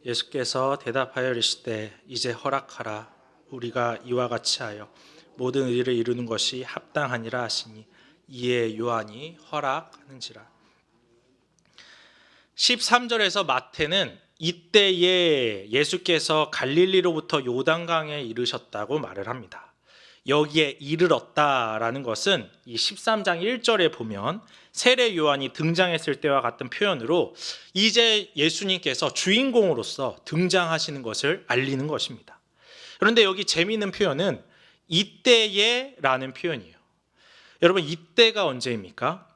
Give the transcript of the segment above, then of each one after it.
예수께서 대답하여 이르시되 이제 허락하라. 우리가 이와 같이 하여 모든 의를 이루는 것이 합당하니라 하시니 이에 요한이 허락하는지라. 13절에서 마태는 이때에 예수께서 갈릴리로부터 요단강에 이르셨다고 말을 합니다. 여기에 이르렀다라는 것은 이 13장 1절에 보면 세례 요한이 등장했을 때와 같은 표현으로 이제 예수님께서 주인공으로서 등장하시는 것을 알리는 것입니다. 그런데 여기 재미있는 표현은 이때에 라는 표현이에요. 여러분, 이때가 언제입니까?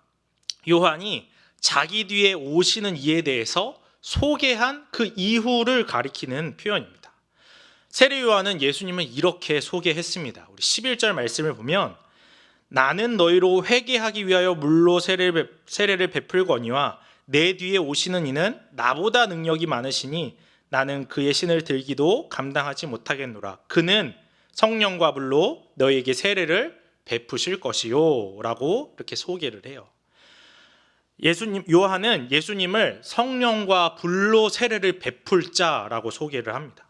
요한이 자기 뒤에 오시는 이에 대해서 소개한 그 이후를 가리키는 표현입니다. 세례 요한은 예수님을 이렇게 소개했습니다. 우리 11절 말씀을 보면 나는 너희로 회개하기 위하여 물로 세례를 베풀거니와 내 뒤에 오시는 이는 나보다 능력이 많으시니 나는 그의 신을 들기도 감당하지 못하겠노라. 그는 성령과 불로 너희에게 세례를 베푸실 것이요 라고 이렇게 소개를 해요. 요한은 예수님을 성령과 불로 세례를 베풀 자라고 소개를 합니다.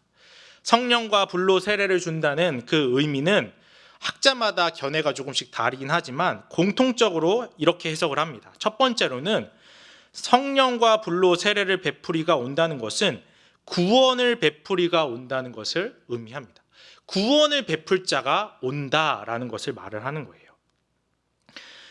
성령과 불로 세례를 준다는 그 의미는 학자마다 견해가 조금씩 다르긴 하지만 공통적으로 이렇게 해석을 합니다. 첫 번째로는 성령과 불로 세례를 베풀이가 온다는 것은 구원을 베풀이가 온다는 것을 의미합니다. 구원을 베풀 자가 온다라는 것을 말을 하는 거예요.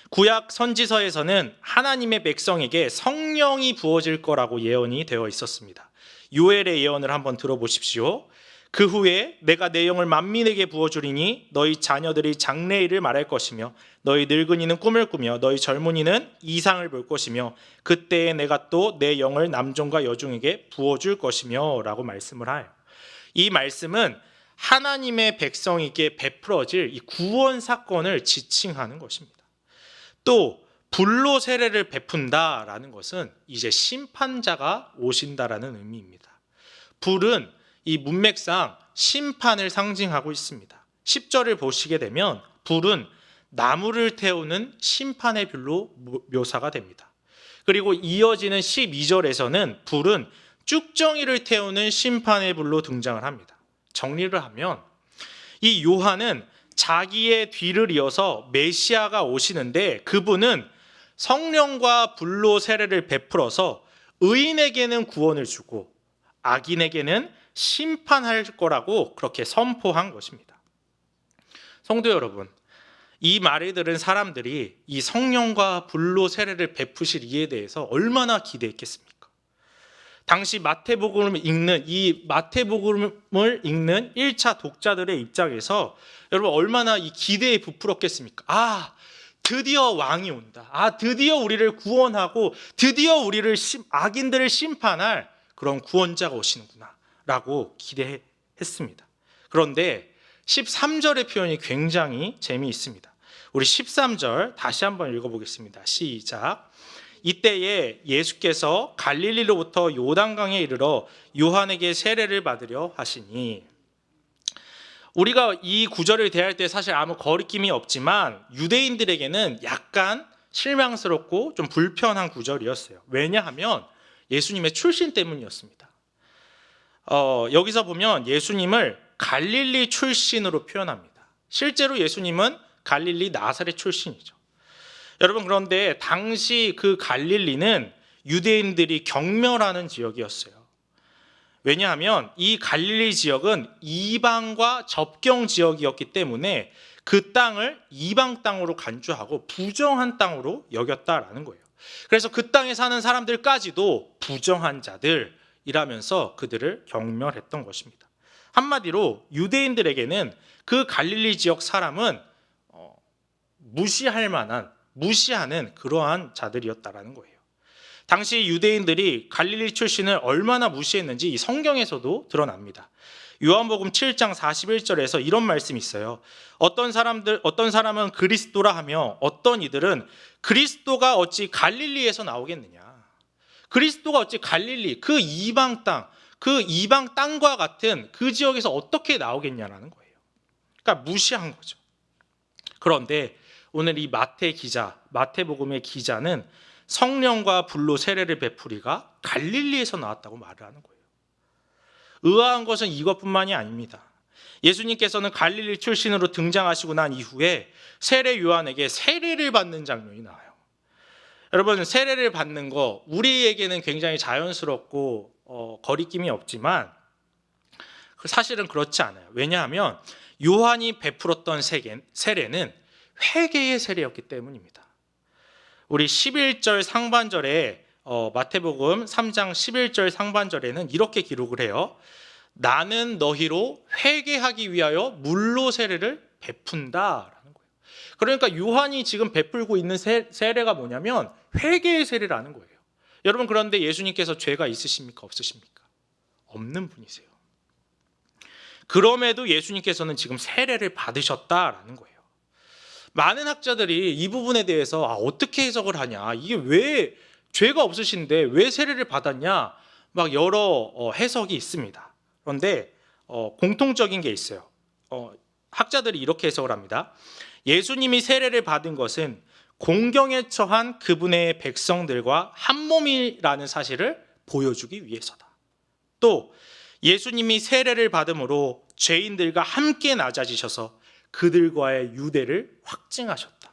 구약 선지서에서는 하나님의 백성에게 성령이 부어질 거라고 예언이 되어 있었습니다. 요엘의 예언을 한번 들어보십시오. 그 후에 내가 내 영을 만민에게 부어주리니 너희 자녀들이 장래일을 말할 것이며 너희 늙은이는 꿈을 꾸며 너희 젊은이는 이상을 볼 것이며 그때에 내가 또 내 영을 남종과 여종에게 부어줄 것이며 라고 말씀을 해요. 이 말씀은 하나님의 백성에게 베풀어질 이 구원 사건을 지칭하는 것입니다. 또 불로 세례를 베푼다라는 것은 이제 심판자가 오신다라는 의미입니다. 불은 이 문맥상 심판을 상징하고 있습니다. 10절을 보시게 되면 불은 나무를 태우는 심판의 불로 묘사가 됩니다. 그리고 이어지는 12절에서는 불은 쭉정이를 태우는 심판의 불로 등장을 합니다. 정리를 하면 이 요한은 자기의 뒤를 이어서 메시아가 오시는데 그분은 성령과 불로 세례를 베풀어서 의인에게는 구원을 주고 악인에게는 심판할 거라고 그렇게 선포한 것입니다. 성도 여러분, 이 말을 들은 사람들이 이 성령과 불로 세례를 베푸실 이에 대해서 얼마나 기대했겠습니까? 당시 마태복음을 읽는 1차 독자들의 입장에서 여러분 얼마나 이 기대에 부풀었겠습니까? 드디어 왕이 온다. 드디어 우리를 구원하고 드디어 우리를 악인들을 심판할 그런 구원자가 오시는구나 라고 기대했습니다. 그런데 13절의 표현이 굉장히 재미있습니다. 우리 13절 다시 한번 읽어보겠습니다. 시작. 이때에 예수께서 갈릴리로부터 요단강에 이르러 요한에게 세례를 받으려 하시니, 우리가 이 구절을 대할 때 사실 아무 거리낌이 없지만 유대인들에게는 약간 실망스럽고 좀 불편한 구절이었어요. 왜냐하면 예수님의 출신 때문이었습니다. 여기서 보면 예수님을 갈릴리 출신으로 표현합니다. 실제로 예수님은 갈릴리 나사렛 출신이죠. 여러분, 그런데 당시 그 갈릴리는 유대인들이 경멸하는 지역이었어요. 왜냐하면 이 갈릴리 지역은 이방과 접경 지역이었기 때문에 그 땅을 이방 땅으로 간주하고 부정한 땅으로 여겼다라는 거예요. 그래서 그 땅에 사는 사람들까지도 부정한 자들이라면서 그들을 경멸했던 것입니다. 한마디로 유대인들에게는 그 갈릴리 지역 사람은 무시하는 그러한 자들이었다라는 거예요. 당시 유대인들이 갈릴리 출신을 얼마나 무시했는지 이 성경에서도 드러납니다. 요한복음 7장 41절에서 이런 말씀이 있어요. 어떤 사람은 그리스도라 하며 어떤 이들은 그리스도가 어찌 갈릴리에서 나오겠느냐. 그리스도가 어찌 갈릴리, 그 이방 땅과 같은 그 지역에서 어떻게 나오겠냐라는 거예요. 그러니까 무시한 거죠. 그런데 오늘 이 마태복음의 기자는 성령과 불로 세례를 베푸리가 갈릴리에서 나왔다고 말을 하는 거예요. 의아한 것은 이것뿐만이 아닙니다. 예수님께서는 갈릴리 출신으로 등장하시고 난 이후에 세례 요한에게 세례를 받는 장면이 나와요. 여러분, 세례를 받는 거 우리에게는 굉장히 자연스럽고 거리낌이 없지만 사실은 그렇지 않아요. 왜냐하면 요한이 베풀었던 세례는 회개의 세례였기 때문입니다. 우리 11절 상반절에 마태복음 3장 11절 상반절에는 이렇게 기록을 해요. 나는 너희로 회개하기 위하여 물로 세례를 베푼다라는 거예요. 그러니까 요한이 지금 베풀고 있는 세례가 뭐냐면 회개의 세례라는 거예요. 여러분, 그런데 예수님께서 죄가 있으십니까? 없으십니까? 없는 분이세요. 그럼에도 예수님께서는 지금 세례를 받으셨다라는 거예요. 많은 학자들이 이 부분에 대해서 어떻게 해석을 하냐, 이게 왜 죄가 없으신데 왜 세례를 받았냐, 막 여러 해석이 있습니다. 그런데 공통적인 게 있어요. 학자들이 이렇게 해석을 합니다. 예수님이 세례를 받은 것은 공경에 처한 그분의 백성들과 한 몸이라는 사실을 보여주기 위해서다. 또 예수님이 세례를 받음으로 죄인들과 함께 낮아지셔서 그들과의 유대를 확증하셨다.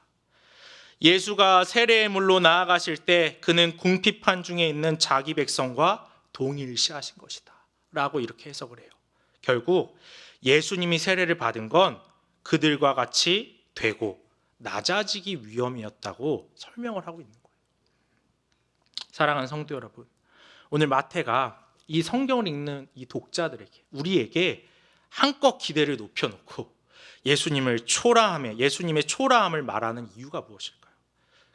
예수가 세례의 물로 나아가실 때 그는 궁핍한 중에 있는 자기 백성과 동일시하신 것이다 라고 이렇게 해석을 해요. 결국 예수님이 세례를 받은 건 그들과 같이 되고 낮아지기 위함이었다고 설명을 하고 있는 거예요. 사랑하는 성도 여러분, 오늘 마태가 이 성경을 읽는 이 독자들에게, 우리에게 한껏 기대를 높여놓고 예수님의 초라함을 말하는 이유가 무엇일까요?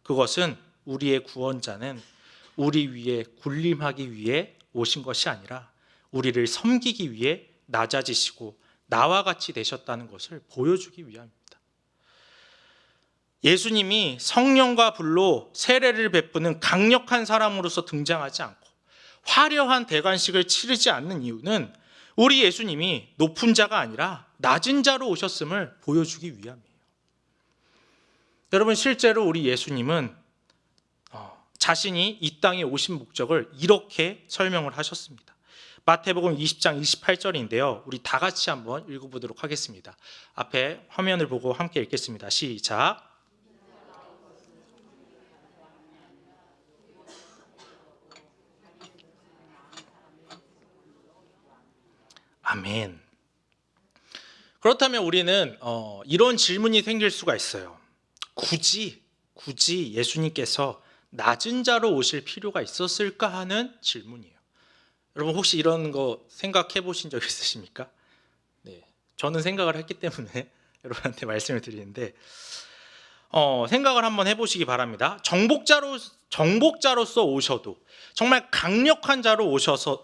그것은 우리의 구원자는 우리 위에 군림하기 위해 오신 것이 아니라 우리를 섬기기 위해 낮아지시고 나와 같이 되셨다는 것을 보여주기 위함입니다. 예수님이 성령과 불로 세례를 베푸는 강력한 사람으로서 등장하지 않고 화려한 대관식을 치르지 않는 이유는 우리 예수님이 높은 자가 아니라 낮은 자로 오셨음을 보여주기 위함이에요. 여러분, 실제로 우리 예수님은 자신이 이 땅에 오신 목적을 이렇게 설명을 하셨습니다. 마태복음 20장 28절인데요. 우리 다 같이 한번 읽어보도록 하겠습니다. 앞에 화면을 보고 함께 읽겠습니다. 시작. 아멘. 그렇다면 우리는 이런 질문이 생길 수가 있어요. 굳이 예수님께서 낮은 자로 오실 필요가 있었을까 하는 질문이에요. 여러분, 혹시 이런 거 생각해 보신 적 있으십니까? 네, 저는 생각을 했기 때문에 여러분한테 말씀을 드리는데 생각을 한번 해보시기 바랍니다. 정복자로서 오셔도, 정말 강력한 자로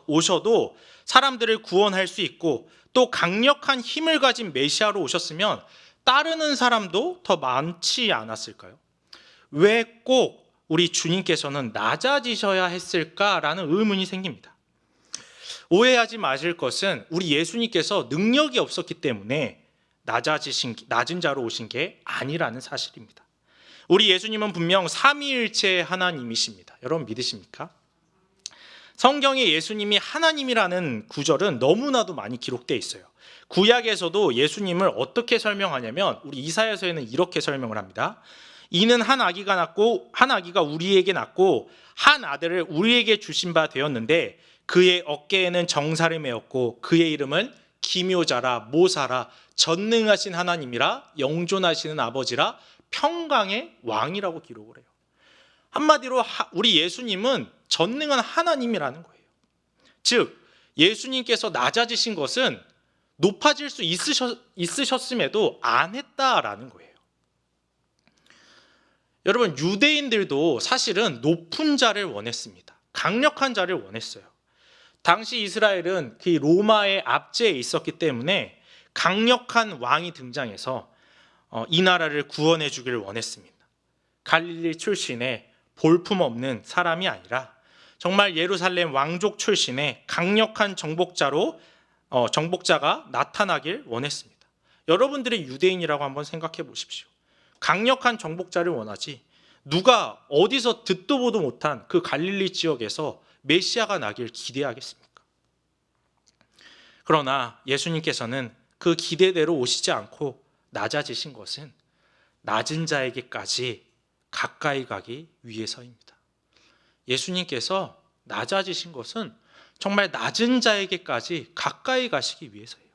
오셔도 사람들을 구원할 수 있고 또 강력한 힘을 가진 메시아로 오셨으면 따르는 사람도 더 많지 않았을까요? 왜 꼭 우리 주님께서는 낮아지셔야 했을까라는 의문이 생깁니다. 오해하지 마실 것은 우리 예수님께서 능력이 없었기 때문에 낮은 자로 오신 게 아니라는 사실입니다. 우리 예수님은 분명 삼위일체의 하나님이십니다. 여러분 믿으십니까? 성경에 예수님이 하나님이라는 구절은 너무나도 많이 기록되어 있어요. 구약에서도 예수님을 어떻게 설명하냐면 우리 이사야서에는 이렇게 설명을 합니다. 이는 한 아기가 우리에게 낳고 한 아들을 우리에게 주신 바 되었는데 그의 어깨에는 정사를 메었고 그의 이름은 기묘자라 모사라 전능하신 하나님이라 영존하시는 아버지라 평강의 왕이라고 기록을 해요. 한마디로 우리 예수님은 전능한 하나님이라는 거예요. 즉 예수님께서 낮아지신 것은 높아질 수 있으셨음에도 안 했다라는 거예요. 여러분, 유대인들도 사실은 높은 자를 원했습니다. 강력한 자를 원했어요. 당시 이스라엘은 그 로마의 압제에 있었기 때문에 강력한 왕이 등장해서 이 나라를 구원해 주기를 원했습니다. 갈릴리 출신의 볼품없는 사람이 아니라 정말 예루살렘 왕족 출신의 강력한 정복자가 나타나길 원했습니다. 여러분들이 유대인이라고 한번 생각해 보십시오. 강력한 정복자를 원하지 누가 어디서 듣도 보도 못한 그 갈릴리 지역에서 메시아가 나길 기대하겠습니까? 그러나 예수님께서는 그 기대대로 오시지 않고 낮아지신 것은 낮은 자에게까지 가까이 가기 위해서입니다. 예수님께서 낮아지신 것은 정말 낮은 자에게까지 가까이 가시기 위해서예요.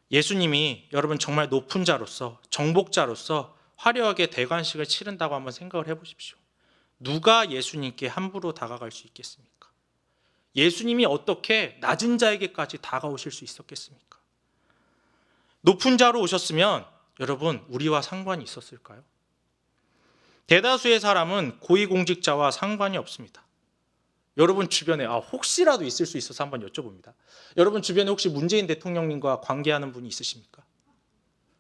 예수님이 여러분 정말 높은 자로서, 정복자로서 화려하게 대관식을 치른다고 한번 생각을 해보십시오. 누가 예수님께 함부로 다가갈 수 있겠습니까? 예수님이 어떻게 낮은 자에게까지 다가오실 수 있었겠습니까? 높은 자로 오셨으면 여러분 우리와 상관이 있었을까요? 대다수의 사람은 고위공직자와 상관이 없습니다. 여러분 주변에 혹시라도 있을 수 있어서 한번 여쭤봅니다. 여러분 주변에 혹시 문재인 대통령님과 관계하는 분이 있으십니까?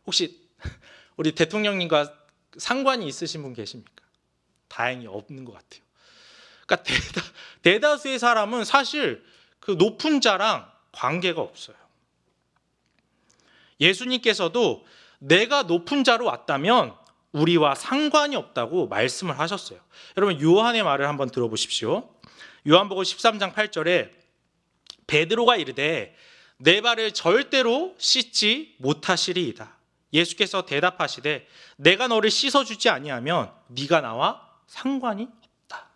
혹시 우리 대통령님과 상관이 있으신 분 계십니까? 다행히 없는 것 같아요. 그러니까 대다수의 사람은 사실 그 높은 자랑 관계가 없어요. 예수님께서도 내가 높은 자로 왔다면 우리와 상관이 없다고 말씀을 하셨어요. 여러분 요한의 말을 한번 들어보십시오. 요한복음 13장 8절에 베드로가 이르되 내 발을 절대로 씻지 못하시리이다. 예수께서 대답하시되 내가 너를 씻어주지 아니하면 네가 나와 상관이 없다.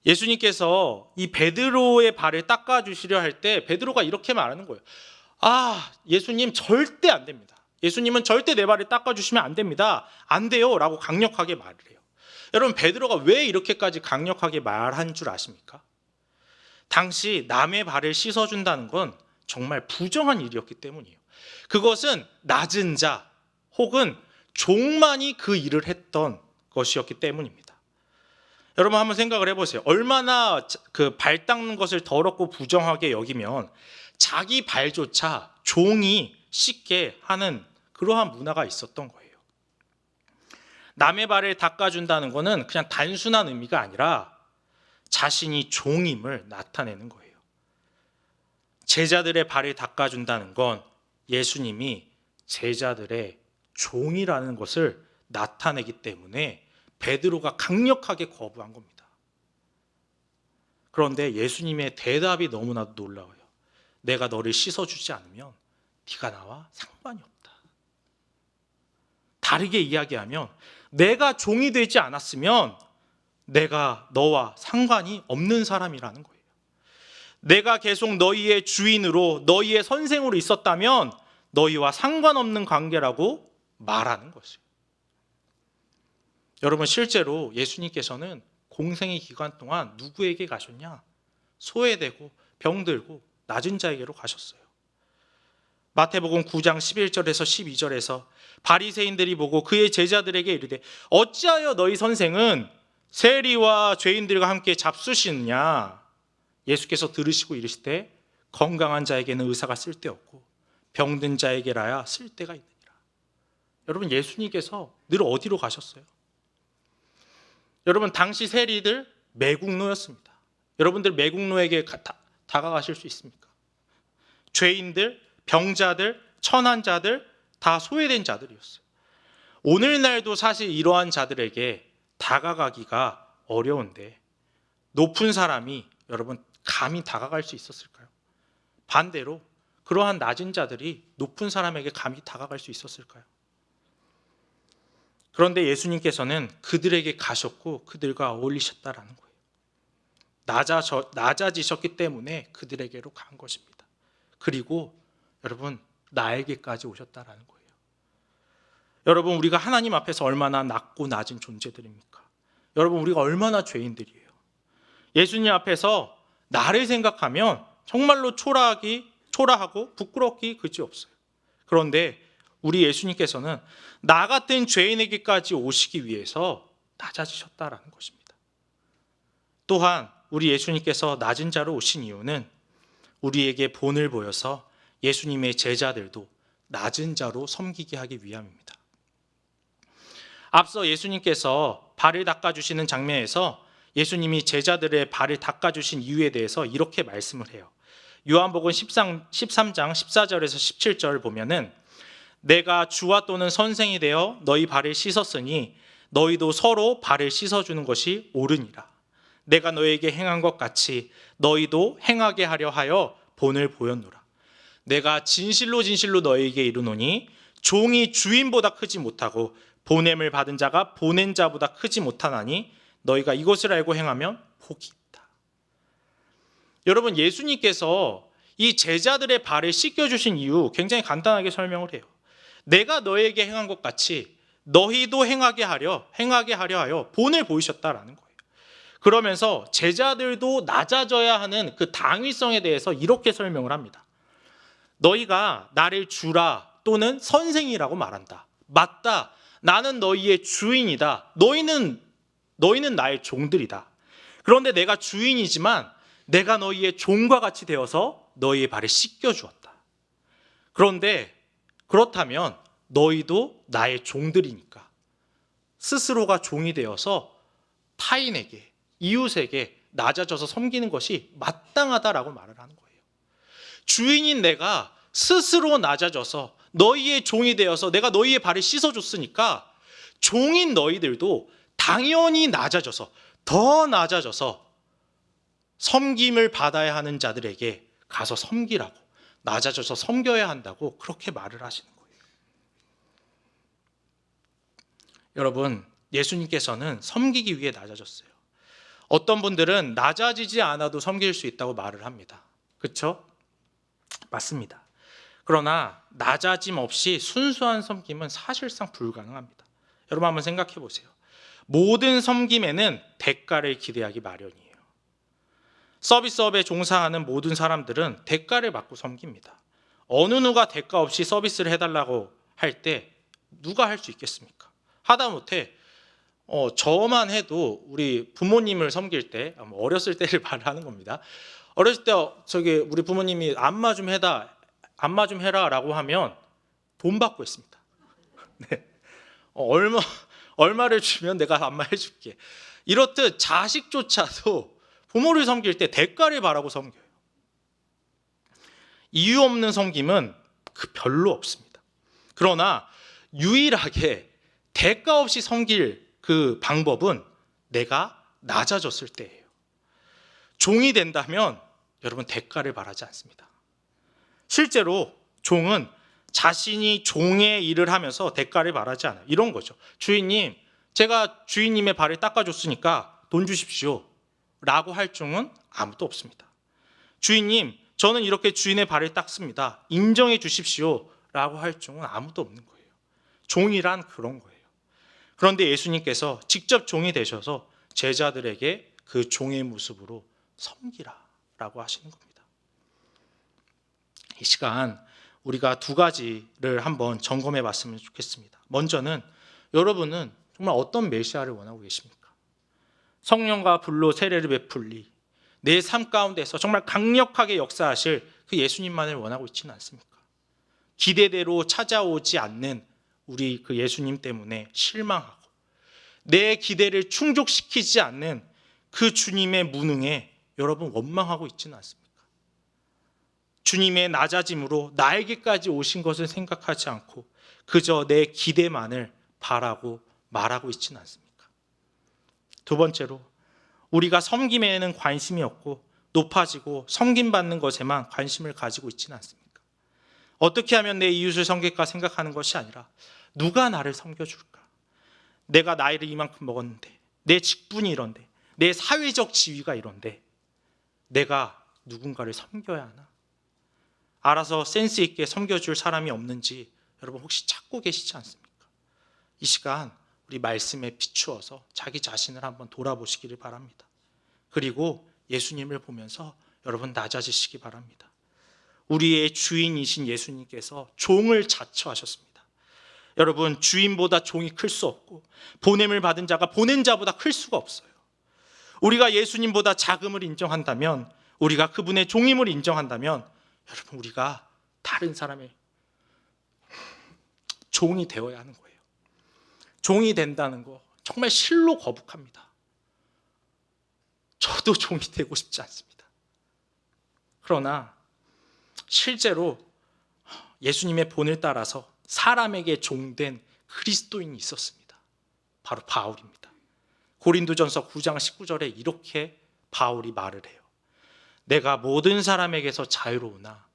예수님께서 이 베드로의 발을 닦아주시려 할 때 베드로가 이렇게 말하는 거예요. 예수님 절대 안 됩니다. 예수님은 절대 내 발을 닦아주시면 안 됩니다. 안 돼요 라고 강력하게 말을 해요. 여러분 베드로가 왜 이렇게까지 강력하게 말한 줄 아십니까? 당시 남의 발을 씻어준다는 건 정말 부정한 일이었기 때문이에요. 그것은 낮은 자 혹은 종만이 그 일을 했던 것이었기 때문입니다. 여러분 한번 생각을 해보세요. 얼마나 그 발 닦는 것을 더럽고 부정하게 여기면 자기 발조차 종이 씻게 하는 그러한 문화가 있었던 거예요. 남의 발을 닦아준다는 것은 그냥 단순한 의미가 아니라 자신이 종임을 나타내는 거예요. 제자들의 발을 닦아준다는 건 예수님이 제자들의 종이라는 것을 나타내기 때문에 베드로가 강력하게 거부한 겁니다. 그런데 예수님의 대답이 너무나도 놀라워요. 내가 너를 씻어주지 않으면 네가 나와 상관이 없다. 다르게 이야기하면 내가 종이 되지 않았으면 내가 너와 상관이 없는 사람이라는 거예요. 내가 계속 너희의 주인으로 너희의 선생으로 있었다면 너희와 상관없는 관계라고 말하는 것이에요. 여러분 실제로 예수님께서는 공생의 기간 동안 누구에게 가셨냐? 소외되고 병들고 낮은 자에게로 가셨어요. 마태복음 9장 11절에서 12절에서 바리새인들이 보고 그의 제자들에게 이르되 어찌하여 너희 선생은 세리와 죄인들과 함께 잡수시느냐? 예수께서 들으시고 이르시되 건강한 자에게는 의사가 쓸데없고 병든 자에게라야 쓸데가 있느니라. 여러분 예수님께서 늘 어디로 가셨어요? 여러분 당시 세리들 매국노였습니다. 여러분들 매국노에게 다가가실 수 있습니까? 죄인들, 병자들, 천한자들 다 소외된 자들이었어요. 오늘날도 사실 이러한 자들에게 다가가기가 어려운데 높은 사람이 여러분 감히 다가갈 수 있었을까요? 반대로 그러한 낮은 자들이 높은 사람에게 감히 다가갈 수 있었을까요? 그런데 예수님께서는 그들에게 가셨고 그들과 어울리셨다라는 거예요. 낮아지셨기 때문에 그들에게로 간 것입니다. 그리고 여러분 나에게까지 오셨다라는 거예요. 여러분 우리가 하나님 앞에서 얼마나 낮고 낮은 존재들입니까? 여러분 우리가 얼마나 죄인들이에요. 예수님 앞에서 나를 생각하면 정말로 초라하고 부끄럽기 그지없어요. 그런데 우리 예수님께서는 나 같은 죄인에게까지 오시기 위해서 낮아지셨다라는 것입니다. 또한 우리 예수님께서 낮은 자로 오신 이유는 우리에게 본을 보여서 예수님의 제자들도 낮은 자로 섬기게 하기 위함입니다. 앞서 예수님께서 발을 닦아주시는 장면에서 예수님이 제자들의 발을 닦아주신 이유에 대해서 이렇게 말씀을 해요. 요한복음 13장 14절에서 17절 보면은 내가 주와 또는 선생이 되어 너희 발을 씻었으니 너희도 서로 발을 씻어주는 것이 옳으니라. 내가 너에게 행한 것 같이 너희도 행하게 하려 하여 본을 보였노라. 내가 진실로 진실로 너희에게 이르노니 종이 주인보다 크지 못하고 보냄을 받은 자가 보낸 자보다 크지 못하나니 너희가 이것을 알고 행하면 복이 있다. 여러분, 예수님께서 이 제자들의 발을 씻겨주신 이유 굉장히 간단하게 설명을 해요. 내가 너희에게 행한 것 같이 너희도 행하게 하려 하여 본을 보이셨다라는 거예요. 그러면서 제자들도 낮아져야 하는 그 당위성에 대해서 이렇게 설명을 합니다. 너희가 나를 주라 또는 선생이라고 말한다. 맞다. 나는 너희의 주인이다. 너희는 나의 종들이다. 그런데 내가 주인이지만 내가 너희의 종과 같이 되어서 너희의 발을 씻겨주었다. 그런데 그렇다면 너희도 나의 종들이니까 스스로가 종이 되어서 타인에게, 이웃에게 낮아져서 섬기는 것이 마땅하다라고 말을 하는 거예요. 주인인 내가 스스로 낮아져서 너희의 종이 되어서 내가 너희의 발을 씻어줬으니까 종인 너희들도 당연히 낮아져서, 더 낮아져서 섬김을 받아야 하는 자들에게 가서 섬기라고, 낮아져서 섬겨야 한다고 그렇게 말을 하시는 거예요. 여러분, 예수님께서는 섬기기 위해 낮아졌어요. 어떤 분들은 낮아지지 않아도 섬길 수 있다고 말을 합니다. 그렇죠? 맞습니다. 그러나 낮아짐 없이 순수한 섬김은 사실상 불가능합니다. 여러분 한번 생각해 보세요. 모든 섬김에는 대가를 기대하기 마련이에요. 서비스업에 종사하는 모든 사람들은 대가를 받고 섬깁니다. 어느 누가 대가 없이 서비스를 해달라고 할 때 누가 할 수 있겠습니까? 하다못해 저만 해도 우리 부모님을 섬길 때, 어렸을 때를 말하는 겁니다. 어렸을 때 우리 부모님이 안마 좀 해라라고 하면 돈 받고 했습니다. 네. 얼마를 주면 내가 안마 해줄게. 이렇듯 자식조차도 부모를 섬길 때 대가를 바라고 섬겨요. 이유 없는 섬김은 별로 없습니다. 그러나 유일하게 대가 없이 섬길 그 방법은 내가 낮아졌을 때예요. 종이 된다면 여러분 대가를 바라지 않습니다. 실제로 종은 자신이 종의 일을 하면서 대가를 바라지 않아요. 이런 거죠. 주인님, 제가 주인님의 발을 닦아줬으니까 돈 주십시오 라고 할 종은 아무도 없습니다. 주인님, 저는 이렇게 주인의 발을 닦습니다. 인정해 주십시오 라고 할 종은 아무도 없는 거예요. 종이란 그런 거예요. 그런데 예수님께서 직접 종이 되셔서 제자들에게 그 종의 모습으로 섬기라 라고 하시는 겁니다. 이 시간 우리가 두 가지를 한번 점검해 봤으면 좋겠습니다. 먼저는 여러분은 정말 어떤 메시아를 원하고 계십니까? 성령과 불로 세례를 베풀리 내 삶 가운데서 정말 강력하게 역사하실 그 예수님만을 원하고 있지는 않습니까? 기대대로 찾아오지 않는 우리 그 예수님 때문에 실망하고 내 기대를 충족시키지 않는 그 주님의 무능에 여러분 원망하고 있지는 않습니까? 주님의 낮아짐으로 나에게까지 오신 것을 생각하지 않고 그저 내 기대만을 바라고 말하고 있지는 않습니까? 두 번째로 우리가 섬김에는 관심이 없고 높아지고 섬김받는 것에만 관심을 가지고 있지는 않습니까? 어떻게 하면 내 이웃을 섬길까 생각하는 것이 아니라 누가 나를 섬겨줄까? 내가 나이를 이만큼 먹었는데 내 직분이 이런데 내 사회적 지위가 이런데 내가 누군가를 섬겨야 하나? 알아서 센스 있게 섬겨줄 사람이 없는지 여러분 혹시 찾고 계시지 않습니까? 이 시간 우리 말씀에 비추어서 자기 자신을 한번 돌아보시기를 바랍니다. 그리고 예수님을 보면서 여러분 낮아지시기 바랍니다. 우리의 주인이신 예수님께서 종을 자처하셨습니다. 여러분 주인보다 종이 클 수 없고 보냄을 받은 자가 보낸 자보다 클 수가 없어요. 우리가 예수님보다 자금을 인정한다면, 우리가 그분의 종임을 인정한다면 여러분 우리가 다른 사람의 종이 되어야 하는 거예요. 종이 된다는 거 정말 실로 거북합니다. 저도 종이 되고 싶지 않습니다. 그러나 실제로 예수님의 본을 따라서 사람에게 종된 그리스도인이 있었습니다. 바로 바울입니다. 고린도전서 9장 19절에 이렇게 바울이 말을 해요. 내가 모든 사람에게서 자유로우나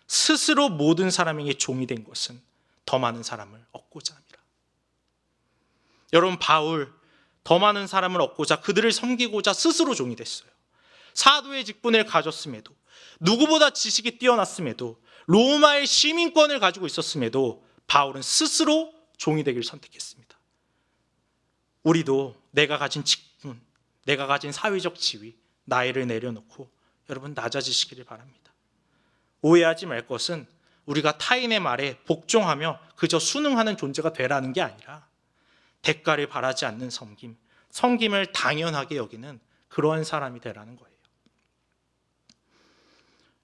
스스로 모든 사람에게 종이 된 것은 더 많은 사람을 얻고자 함이라. 여러분, 바울 더 많은 사람을 얻고자 그들을 섬기고자 스스로 종이 됐어요. 사도의 직분을 가졌음에도, 누구보다 지식이 뛰어났음에도, 로마의 시민권을 가지고 있었음에도 바울은 스스로 종이 되기를 선택했습니다. 우리도 내가 가진 직분, 내가 가진 사회적 지위, 나이를 내려놓고 여러분 낮아지시기를 바랍니다. 오해하지 말 것은 우리가 타인의 말에 복종하며 그저 순응하는 존재가 되라는 게 아니라 대가를 바라지 않는 섬김, 섬김을 당연하게 여기는 그러한 사람이 되라는 거예요.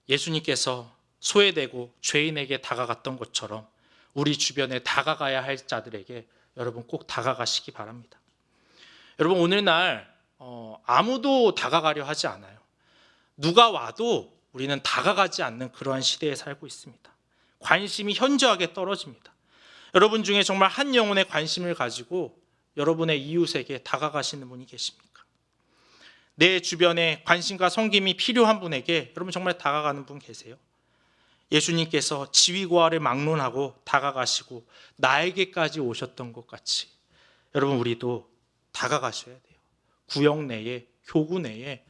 예수님께서 소외되고 죄인에게 다가갔던 것처럼 우리 주변에 다가가야 할 자들에게 여러분 꼭 다가가시기 바랍니다. 여러분, 오늘날 아무도 다가가려 하지 않아요. 누가 와도 우리는 다가가지 않는 그러한 시대에 살고 있습니다. 관심이 현저하게 떨어집니다. 여러분 중에 정말 한 영혼에 관심을 가지고 여러분의 이웃에게 다가가시는 분이 계십니까? 내 주변에 관심과 섬김이 필요한 분에게 여러분 정말 다가가는 분 계세요? 예수님께서 지위고하를 막론하고 다가가시고 나에게까지 오셨던 것 같이 여러분 우리도 다가가셔야 돼요. 구역 내에, 교구 내에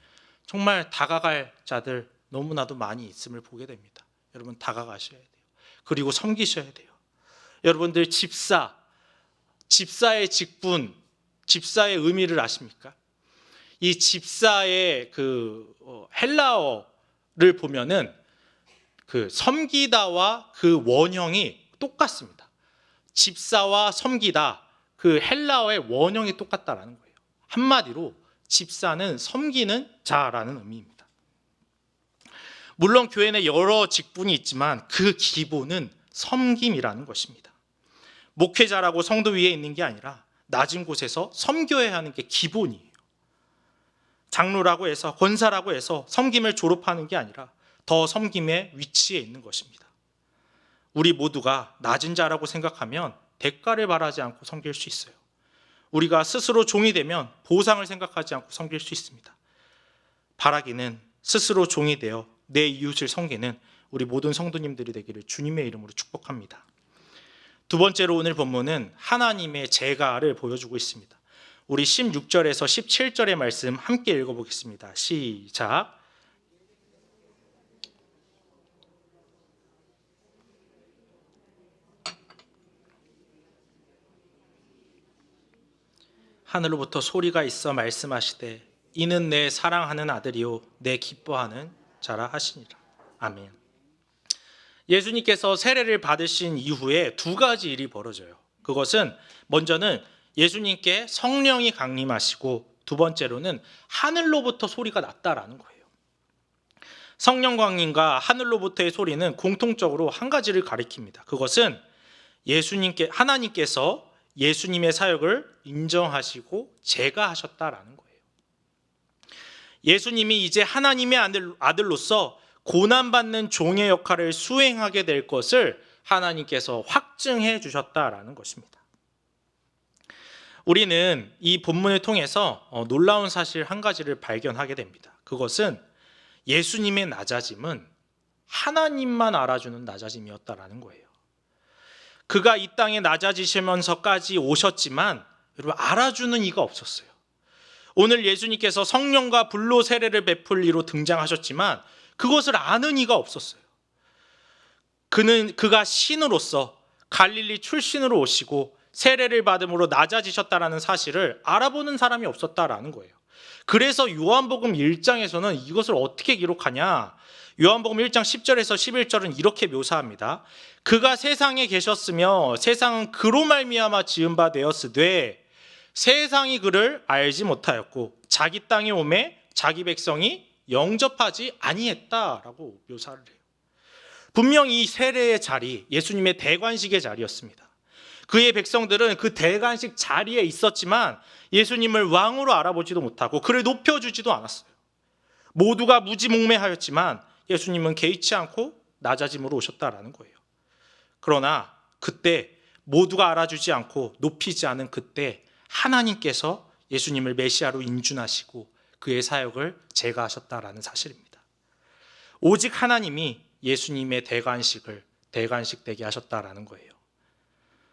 정말 다가갈 자들 너무나도 많이 있음을 보게 됩니다. 여러분 다가가셔야 돼요. 그리고 섬기셔야 돼요. 여러분들 집사의 직분, 집사의 의미를 아십니까? 이 집사의 헬라어를 보면은 그 섬기다와 그 원형이 똑같습니다. 집사와 섬기다, 그 헬라어의 원형이 똑같다라는 거예요. 한마디로 집사는 섬기는 자라는 의미입니다. 물론 교회 내 여러 직분이 있지만 그 기본은 섬김이라는 것입니다. 목회자라고 성도 위에 있는 게 아니라 낮은 곳에서 섬겨야 하는 게 기본이에요. 장로라고 해서, 권사라고 해서 섬김을 졸업하는 게 아니라 더 섬김의 위치에 있는 것입니다. 우리 모두가 낮은 자라고 생각하면 대가를 바라지 않고 섬길 수 있어요. 우리가 스스로 종이 되면 보상을 생각하지 않고 섬길 수 있습니다. 바라기는 스스로 종이 되어 내 이웃을 섬기는 우리 모든 성도님들이 되기를 주님의 이름으로 축복합니다. 두 번째로 오늘 본문은 하나님의 제가를 보여주고 있습니다. 우리 16절에서 17절의 말씀 함께 읽어보겠습니다. 시작. 하늘로부터 소리가 있어 말씀하시되 이는 내 사랑하는 아들이요 내 기뻐하는 자라 하시니라. 아멘. 예수님께서 세례를 받으신 이후에 두 가지 일이 벌어져요. 그것은 먼저는 예수님께 성령이 강림하시고 두 번째로는 하늘로부터 소리가 났다라는 거예요. 성령 강림과 하늘로부터의 소리는 공통적으로 한 가지를 가리킵니다. 그것은 하나님께서 예수님의 사역을 인정하시고 제가하셨다라는 거예요. 예수님이 이제 하나님의 아들로서 고난받는 종의 역할을 수행하게 될 것을 하나님께서 확증해 주셨다라는 것입니다. 우리는 이 본문을 통해서 놀라운 사실 한 가지를 발견하게 됩니다. 그것은 예수님의 낮아짐은 하나님만 알아주는 낮아짐이었다라는 거예요. 그가 이 땅에 낮아지시면서까지 오셨지만 여러분 알아주는 이가 없었어요. 오늘 예수님께서 성령과 불로 세례를 베풀 이로 등장하셨지만 그것을 아는 이가 없었어요. 그가 신으로서 갈릴리 출신으로 오시고 세례를 받음으로 낮아지셨다라는 사실을 알아보는 사람이 없었다라는 거예요. 그래서 요한복음 1장에서는 이것을 어떻게 기록하냐? 요한복음 1장 10절에서 11절은 이렇게 묘사합니다. 그가 세상에 계셨으며 세상은 그로 말미암아 지은 바 되었으되 세상이 그를 알지 못하였고 자기 땅에 오매 자기 백성이 영접하지 아니했다라고 묘사를 해요. 분명히 이 세례의 자리, 예수님의 대관식의 자리였습니다. 그의 백성들은 그 대관식 자리에 있었지만 예수님을 왕으로 알아보지도 못하고 그를 높여주지도 않았어요. 모두가 무지몽매하였지만 예수님은 개의치 않고 낮아짐으로 오셨다라는 거예요. 그러나 그때 모두가 알아주지 않고 높이지 않은 그때 하나님께서 예수님을 메시아로 인준하시고 그의 사역을 제거하셨다라는 사실입니다. 오직 하나님이 예수님의 대관식을 대관식 되게 하셨다라는 거예요.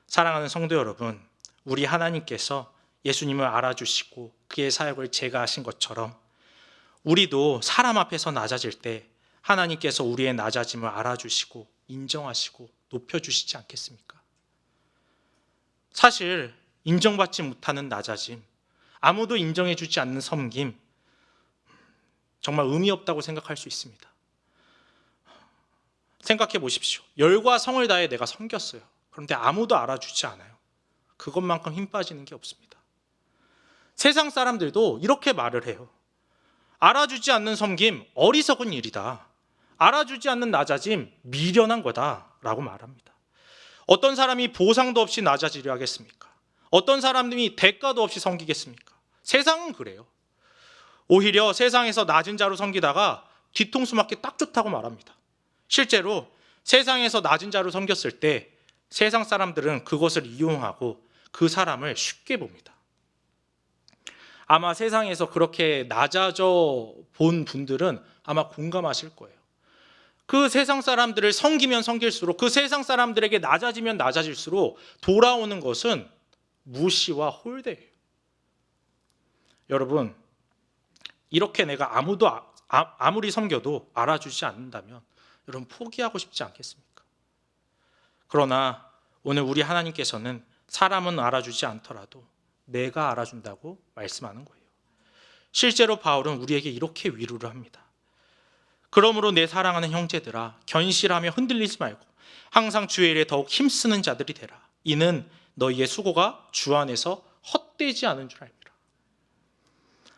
사랑하는 성도 여러분, 우리 하나님께서 예수님을 알아주시고 그의 사역을 제거하신 것처럼 우리도 사람 앞에서 낮아질 때 하나님께서 우리의 낮아짐을 알아주시고 인정하시고 높여주시지 않겠습니까? 사실 인정받지 못하는 낮아짐, 아무도 인정해주지 않는 섬김, 정말 의미 없다고 생각할 수 있습니다. 생각해 보십시오. 열과 성을 다해 내가 섬겼어요. 그런데 아무도 알아주지 않아요. 그것만큼 힘 빠지는 게 없습니다. 세상 사람들도 이렇게 말을 해요. 알아주지 않는 섬김, 어리석은 일이다. 알아주지 않는 낮아짐, 미련한 거다라고 말합니다. 어떤 사람이 보상도 없이 낮아지려 하겠습니까? 어떤 사람이 대가도 없이 섬기겠습니까? 세상은 그래요. 오히려 세상에서 낮은 자로 섬기다가 뒤통수 맞기 딱 좋다고 말합니다. 실제로 세상에서 낮은 자로 섬겼을 때 세상 사람들은 그것을 이용하고 그 사람을 쉽게 봅니다. 아마 세상에서 그렇게 낮아져 본 분들은 아마 공감하실 거예요. 그 세상 사람들을 섬기면 섬길수록, 그 세상 사람들에게 낮아지면 낮아질수록 돌아오는 것은 무시와 홀대예요. 여러분, 이렇게 내가 아무리 섬겨도 알아주지 않는다면 여러분 포기하고 싶지 않겠습니까? 그러나 오늘 우리 하나님께서는 사람은 알아주지 않더라도 내가 알아준다고 말씀하는 거예요. 실제로 바울은 우리에게 이렇게 위로를 합니다. 그러므로 내 사랑하는 형제들아, 견실하며 흔들리지 말고 항상 주의 일에 더욱 힘쓰는 자들이 되라. 이는 너희의 수고가 주 안에서 헛되지 않은 줄 알미라.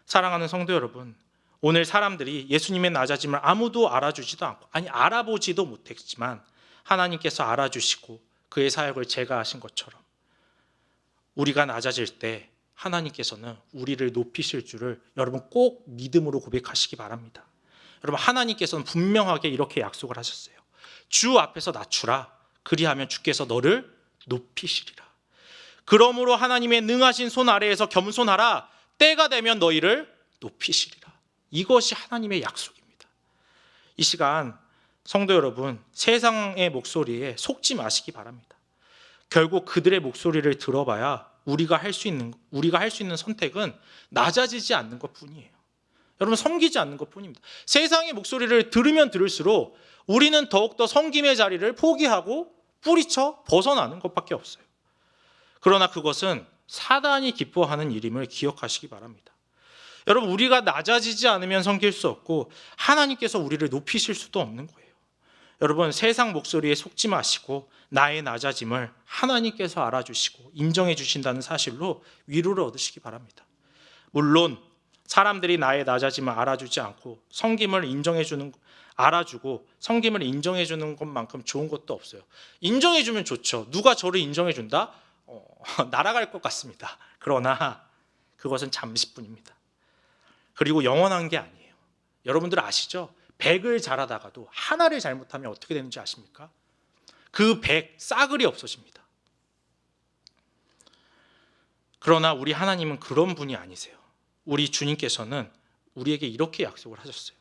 사랑하는 성도 여러분, 오늘 사람들이 예수님의 낮아짐을 아무도 알아주지도 않고, 아니 알아보지도 못했지만 하나님께서 알아주시고 그의 사역을 제거하신 것처럼 우리가 낮아질 때 하나님께서는 우리를 높이실 줄을 여러분 꼭 믿음으로 고백하시기 바랍니다. 여러분, 하나님께서는 분명하게 이렇게 약속을 하셨어요. 주 앞에서 낮추라. 그리하면 주께서 너를 높이시리라. 그러므로 하나님의 능하신 손 아래에서 겸손하라. 때가 되면 너희를 높이시리라. 이것이 하나님의 약속입니다. 이 시간 성도 여러분, 세상의 목소리에 속지 마시기 바랍니다. 결국 그들의 목소리를 들어봐야 우리가 할 수 있는 선택은 낮아지지 않는 것뿐이에요. 여러분, 섬기지 않는 것뿐입니다. 세상의 목소리를 들으면 들을수록 우리는 더욱더 섬김의 자리를 포기하고 뿌리쳐 벗어나는 것밖에 없어요. 그러나 그것은 사단이 기뻐하는 일임을 기억하시기 바랍니다. 여러분, 우리가 낮아지지 않으면 섬길 수 없고 하나님께서 우리를 높이실 수도 없는 거예요. 여러분, 세상 목소리에 속지 마시고 나의 낮아짐을 하나님께서 알아주시고 인정해 주신다는 사실로 위로를 얻으시기 바랍니다. 물론 사람들이 나의 낮아짐을 알아주지 않고 알아주고 섬김을 인정해 주는 것만큼 좋은 것도 없어요. 인정해 주면 좋죠. 누가 저를 인정해 준다? 날아갈 것 같습니다. 그러나 그것은 잠시뿐입니다. 그리고 영원한 게 아니에요. 여러분들 아시죠? 100을 잘하다가도 하나를 잘못하면 어떻게 되는지 아십니까? 그 100 싸그리 없어집니다. 그러나 우리 하나님은 그런 분이 아니세요. 우리 주님께서는 우리에게 이렇게 약속을 하셨어요.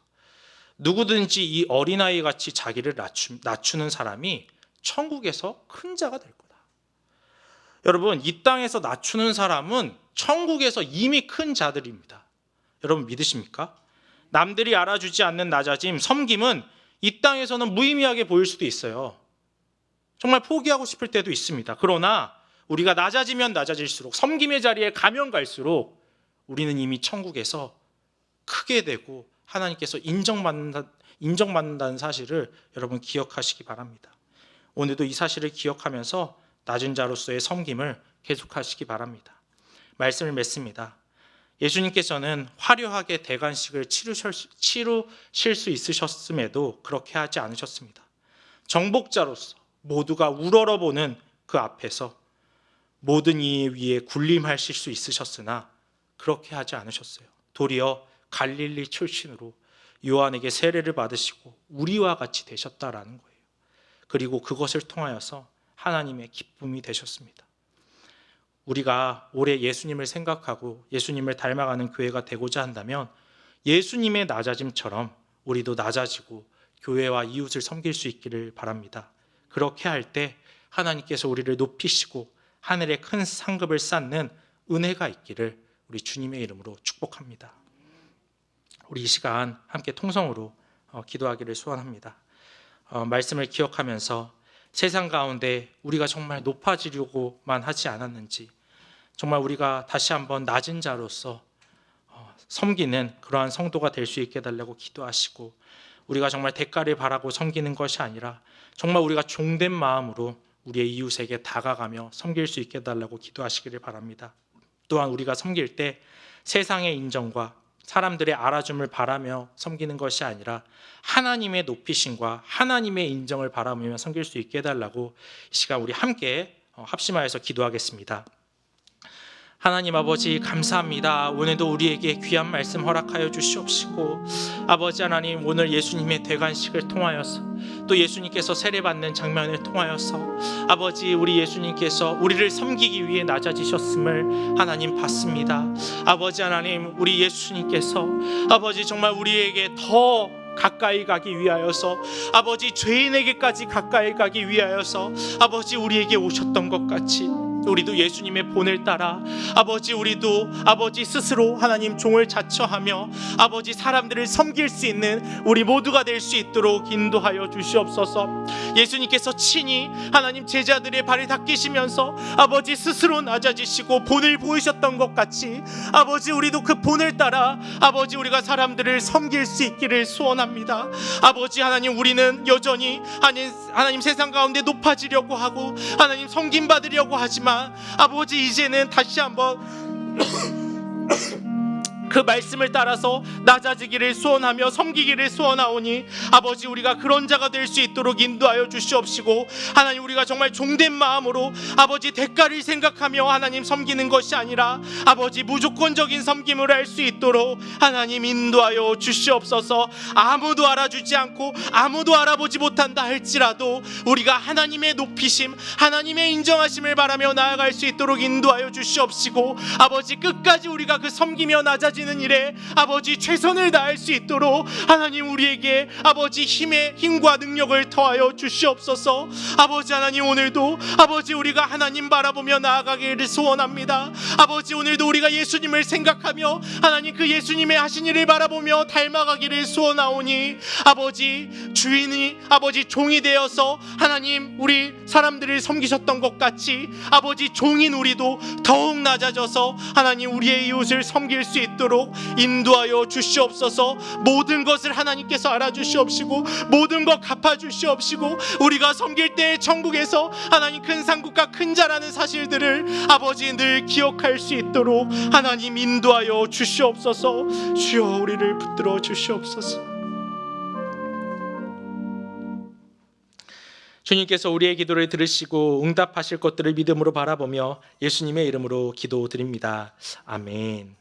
누구든지 이 어린아이 같이 자기를 낮추는 사람이 천국에서 큰 자가 될 거다. 여러분, 이 땅에서 낮추는 사람은 천국에서 이미 큰 자들입니다. 여러분 믿으십니까? 남들이 알아주지 않는 낮아짐, 섬김은 이 땅에서는 무의미하게 보일 수도 있어요. 정말 포기하고 싶을 때도 있습니다. 그러나 우리가 낮아지면 낮아질수록, 섬김의 자리에 가면 갈수록 우리는 이미 천국에서 크게 되고 하나님께서 인정받는다는 사실을 여러분 기억하시기 바랍니다. 오늘도 이 사실을 기억하면서 낮은 자로서의 섬김을 계속하시기 바랍니다. 말씀을 맺습니다. 예수님께서는 화려하게 대관식을 치르실 수 있으셨음에도 그렇게 하지 않으셨습니다. 정복자로서 모두가 우러러보는 그 앞에서 모든 이 위에 군림하실 수 있으셨으나 그렇게 하지 않으셨어요. 도리어 갈릴리 출신으로 요한에게 세례를 받으시고 우리와 같이 되셨다라는 거예요. 그리고 그것을 통하여서 하나님의 기쁨이 되셨습니다. 우리가 올해 예수님을 생각하고 예수님을 닮아가는 교회가 되고자 한다면 예수님의 낮아짐처럼 우리도 낮아지고 교회와 이웃을 섬길 수 있기를 바랍니다. 그렇게 할 때 하나님께서 우리를 높이시고 하늘에 큰 상급을 쌓는 은혜가 있기를 우리 주님의 이름으로 축복합니다. 우리 이 시간 함께 통성으로 기도하기를 소원합니다. 말씀을 기억하면서 세상 가운데 우리가 정말 높아지려고만 하지 않았는지, 정말 우리가 다시 한번 낮은 자로서 섬기는 그러한 성도가 될 수 있게 해달라고 기도하시고, 우리가 정말 대가를 바라고 섬기는 것이 아니라 정말 우리가 종된 마음으로 우리의 이웃에게 다가가며 섬길 수 있게 해달라고 기도하시기를 바랍니다. 또한 우리가 섬길 때 세상의 인정과 사람들의 알아줌을 바라며 섬기는 것이 아니라 하나님의 높이심과 하나님의 인정을 바라며 섬길 수 있게 해달라고 이 시간 우리 함께 합심하여서 기도하겠습니다. 하나님 아버지 감사합니다. 오늘도 우리에게 귀한 말씀 허락하여 주시옵시고, 아버지 하나님 오늘 예수님의 대관식을 통하여서 또 예수님께서 세례받는 장면을 통하여서 아버지 우리 예수님께서 우리를 섬기기 위해 낮아지셨음을 하나님 봤습니다. 아버지 하나님 우리 예수님께서 아버지 정말 우리에게 더 가까이 가기 위하여서, 아버지 죄인에게까지 가까이 가기 위하여서 아버지 우리에게 오셨던 것 같이 우리도 예수님의 본을 따라 아버지 우리도 아버지 스스로 하나님 종을 자처하며 아버지 사람들을 섬길 수 있는 우리 모두가 될 수 있도록 인도하여 주시옵소서. 예수님께서 친히 하나님 제자들의 발을 닦이시면서 아버지 스스로 낮아지시고 본을 보이셨던 것 같이 아버지 우리도 그 본을 따라 아버지 우리가 사람들을 섬길 수 있기를 소원합니다. 아버지 하나님 우리는 여전히 하나님 세상 가운데 높아지려고 하고 하나님 섬김받으려고 하지만 아버지 이제는 다시 한번 그 말씀을 따라서 낮아지기를 소원하며 섬기기를 소원하오니 아버지 우리가 그런 자가 될 수 있도록 인도하여 주시옵시고, 하나님 우리가 정말 종된 마음으로 아버지 대가를 생각하며 하나님 섬기는 것이 아니라 아버지 무조건적인 섬김을 할 수 있도록 하나님 인도하여 주시옵소서. 아무도 알아주지 않고 아무도 알아보지 못한다 할지라도 우리가 하나님의 높이심 하나님의 인정하심을 바라며 나아갈 수 있도록 인도하여 주시옵시고, 아버지 끝까지 우리가 그 섬기며 낮아지 일에 아버지 최선을 다할 수 있도록 하나님 우리에게 아버지 힘과 능력을 더하여 주시옵소서. 아버지 하나님 오늘도 아버지 우리가 하나님 바라보며 나아가기를 소원합니다. 아버지 오늘도 우리가 예수님을 생각하며 하나님 그 예수님의 하신 일을 바라보며 닮아가기를 소원하오니 아버지 주인이 아버지 종이 되어서 하나님 우리 사람들을 섬기셨던 것 같이 아버지 종인 우리도 더욱 낮아져서 하나님 우리의 이웃을 섬길 수 있도록 인도하여 주시옵소서. 모든 것을 하나님께서 알아주시옵시고 모든 것 갚아주시옵시고 우리가 섬길 때 천국에서 하나님 큰 상급과 큰 자라는 사실들을 아버지 늘 기억할 수 있도록 하나님 인도하여 주시옵소서. 주여 우리를 붙들어 주시옵소서. 주님께서 우리의 기도를 들으시고 응답하실 것들을 믿음으로 바라보며 예수님의 이름으로 기도드립니다. 아멘.